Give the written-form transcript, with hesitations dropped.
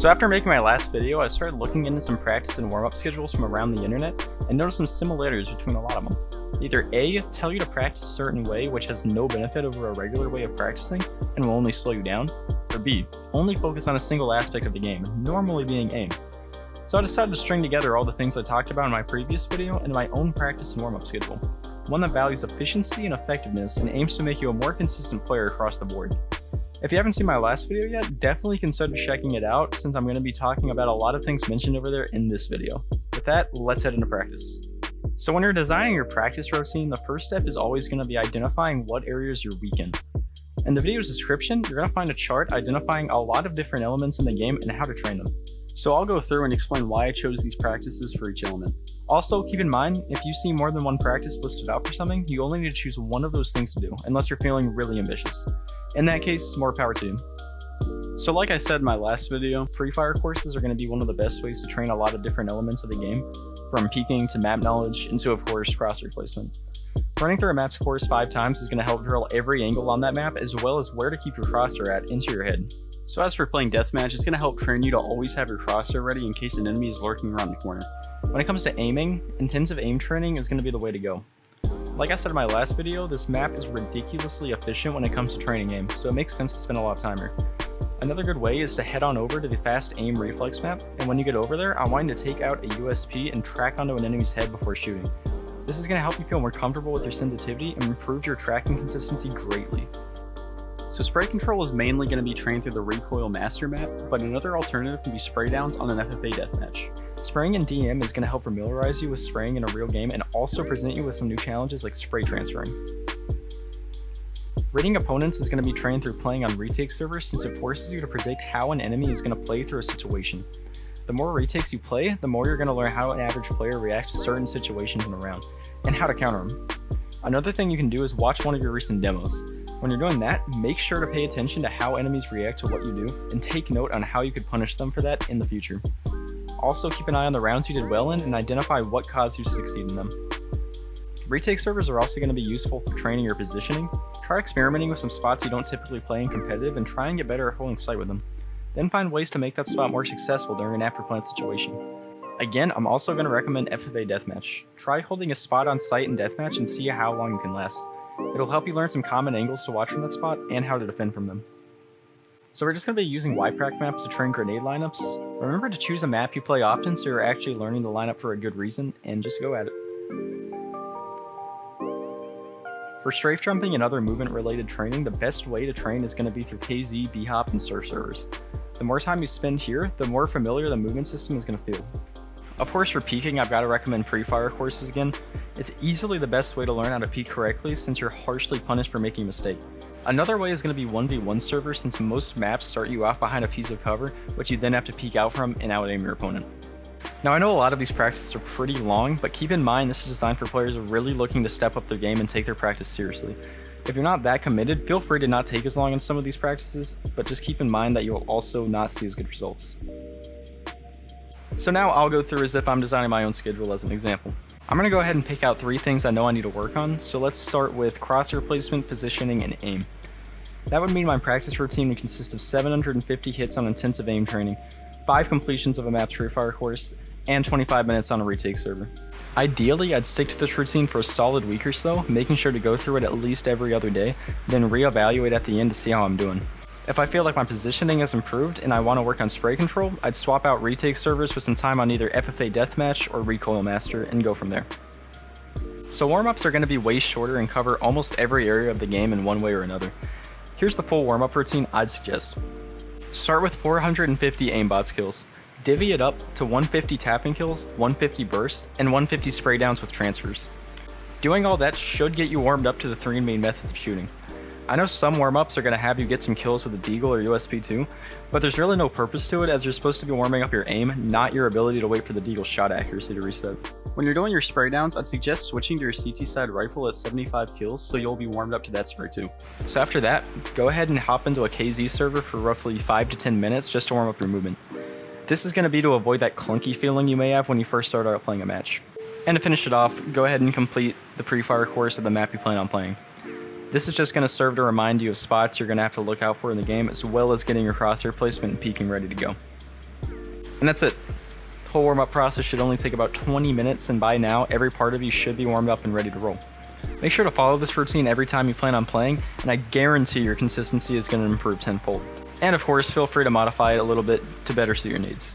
So after making my last video, I started looking into some practice and warm-up schedules from around the internet and noticed some similarities between a lot of them. Either A, tell you to practice a certain way which has no benefit over a regular way of practicing and will only slow you down, or B, only focus on a single aspect of the game, normally being aim. So I decided to string together all the things I talked about in my previous video into my own practice and warm-up schedule, one that values efficiency and effectiveness and aims to make you a more consistent player across the board. If you haven't seen my last video yet, definitely consider checking it out since I'm going to be talking about a lot of things mentioned over there in this video. With that, let's head into practice. So when you're designing your practice routine, the first step is always going to be identifying what areas you're weak in. In the video's description, you're going to find a chart identifying a lot of different elements in the game and how to train them. So I'll go through and explain why I chose these practices for each element. Also, keep in mind, if you see more than one practice listed out for something, you only need to choose one of those things to do, unless you're feeling really ambitious. In that case, more power to you. So like I said in my last video, Free Fire courses are going to be one of the best ways to train a lot of different elements of the game, from peeking to map knowledge, and to of course crosshair placement. Running through a maps course 5 times is going to help drill every angle on that map, as well as where to keep your crosshair at into your head. So as for playing deathmatch, it's going to help train you to always have your crosshair ready in case an enemy is lurking around the corner. When it comes to aiming, intensive aim training is going to be the way to go. Like I said in my last video, this map is ridiculously efficient when it comes to training aim, so it makes sense to spend a lot of time here. Another good way is to head on over to the fast Aim Reflex map, and when you get over there, I want you to take out a USP and track onto an enemy's head before shooting. This is going to help you feel more comfortable with your sensitivity and improve your tracking consistency greatly. So spray control is mainly going to be trained through the Recoil Master map, but another alternative can be spray downs on an FFA deathmatch. Spraying in DM is going to help familiarize you with spraying in a real game and also present you with some new challenges like spray transferring. Reading opponents is going to be trained through playing on retake servers since it forces you to predict how an enemy is going to play through a situation. The more retakes you play, the more you're going to learn how an average player reacts to certain situations in a round, and how to counter them. Another thing you can do is watch one of your recent demos. When you're doing that, make sure to pay attention to how enemies react to what you do, and take note on how you could punish them for that in the future. Also keep an eye on the rounds you did well in and identify what caused you to succeed in them. Retake servers are also going to be useful for training your positioning. Try experimenting with some spots you don't typically play in competitive and try and get better at holding sight with them. Then find ways to make that spot more successful during an after plant situation. Again, I'm also going to recommend FFA Deathmatch. Try holding a spot on sight in Deathmatch and see how long you can last. It'll help you learn some common angles to watch from that spot and how to defend from them. So we're just going to be using Yprac Maps to train grenade lineups. Remember to choose a map you play often so you're actually learning the lineup for a good reason, and just go at it. For strafe jumping and other movement related training, the best way to train is going to be through KZ, bhop, and surf servers. The more time you spend here, the more familiar the movement system is going to feel. Of course, for peeking, I've got to recommend Free Fire courses again. It's easily the best way to learn how to peek correctly since you're harshly punished for making a mistake. Another way is going to be 1v1 servers since most maps start you off behind a piece of cover, which you then have to peek out from and out-aim your opponent. Now I know a lot of these practices are pretty long, but keep in mind this is designed for players really looking to step up their game and take their practice seriously. If you're not that committed, feel free to not take as long on some of these practices, but just keep in mind that you'll also not see as good results. So now I'll go through as if I'm designing my own schedule as an example. I'm going to go ahead and pick out 3 things I know I need to work on, so let's start with crosshair placement, positioning, and aim. That would mean my practice routine would consist of 750 hits on intensive aim training, 5 completions of a Maps Free Fire course, and 25 minutes on a retake server. Ideally, I'd stick to this routine for a solid week or so, making sure to go through it at least every other day, then reevaluate at the end to see how I'm doing. If I feel like my positioning has improved and I want to work on spray control, I'd swap out retake servers with some time on either FFA Deathmatch or Recoil Master and go from there. So warm-ups are going to be way shorter and cover almost every area of the game in one way or another. Here's the full warm-up routine I'd suggest. Start with 450 aimbot kills. Divvy it up to 150 tapping kills, 150 bursts, and 150 spray downs with transfers. Doing all that should get you warmed up to the 3 main methods of shooting. I know some warm-ups are going to have you get some kills with a deagle or USP2, but there's really no purpose to it as you're supposed to be warming up your aim, not your ability to wait for the deagle shot accuracy to reset. When you're doing your spray downs, I'd suggest switching to your CT side rifle at 75 kills so you'll be warmed up to that spray too. So after that, go ahead and hop into a KZ server for roughly 5 to 10 minutes just to warm up your movement. This is going to be to avoid that clunky feeling you may have when you first start out playing a match. And to finish it off, go ahead and complete the pre-fire course of the map you plan on playing. This is just going to serve to remind you of spots you're going to have to look out for in the game, as well as getting your crosshair placement and peeking ready to go. And that's it. The whole warm-up process should only take about 20 minutes, and by now, every part of you should be warmed up and ready to roll. Make sure to follow this routine every time you plan on playing, and I guarantee your consistency is going to improve tenfold. And of course, feel free to modify it a little bit to better suit your needs.